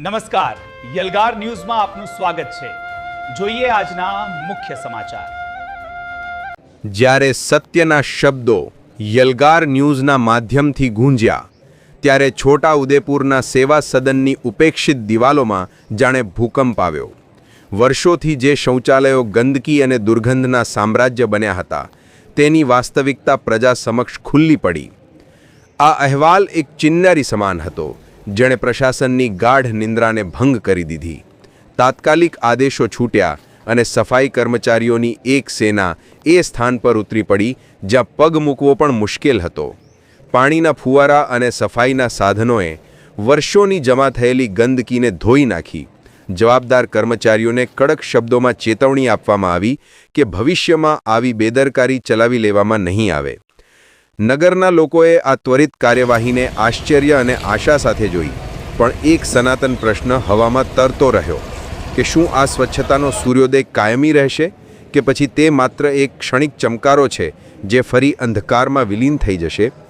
નમસ્કાર, યલગાર ન્યૂઝમાં આપનું સ્વાગત છે। જોઈએ આજના મુખ્ય સમાચાર। જ્યારે સત્યના શબ્દો યલગાર ન્યૂઝના માધ્યમથી ગૂંજ્યા ત્યારે છોટા ઉદેપુરના સેવા સદનની ઉપેક્ષિત દિવાલોમાં જાણે ભૂકંપ આવ્યો। વર્ષોથી જે શૌચાલયો ગંદકી અને દુર્ગંધના સામ્રાજ્ય બન્યા હતા તેની વાસ્તવિકતા પ્રજા સમક્ષ ખુલ્લી પડી। આ અહેવાલ એક ચિન્નારી સમાન હતો જેણે પ્રશાસનની ગાઢ નિંદ્રાને ભંગ કરી દીધી। તાત્કાલિક આદેશો છૂટ્યા અને સફાઈ કર્મચારીઓની એક સેના એ સ્થાન પર ઉતરી પડી જ્યાં પગ મૂકવો પણ મુશ્કેલ હતો। પાણીના ફુવારા અને સફાઈના સાધનોએ વર્ષોની જમા થયેલી ગંદકીને ધોઈ નાખી। જવાબદાર કર્મચારીઓને કડક શબ્દોમાં ચેતવણી આપવામાં આવી કે ભવિષ્યમાં આવી બેદરકારી ચલાવી લેવામાં નહીં આવે। નગરના લોકોએ આ ત્વરિત કાર્યવાહીને આશ્ચર્ય અને આશા સાથે જોઈ, પણ એક સનાતન પ્રશ્ન હવામાં તરતો રહ્યો કે શું આ સ્વચ્છતાનો સૂર્યોદય કાયમી રહેશે કે પછી તે માત્ર એક ક્ષણિક ચમકારો છે જે ફરી અંધકારમાં વિલીન થઈ જશે।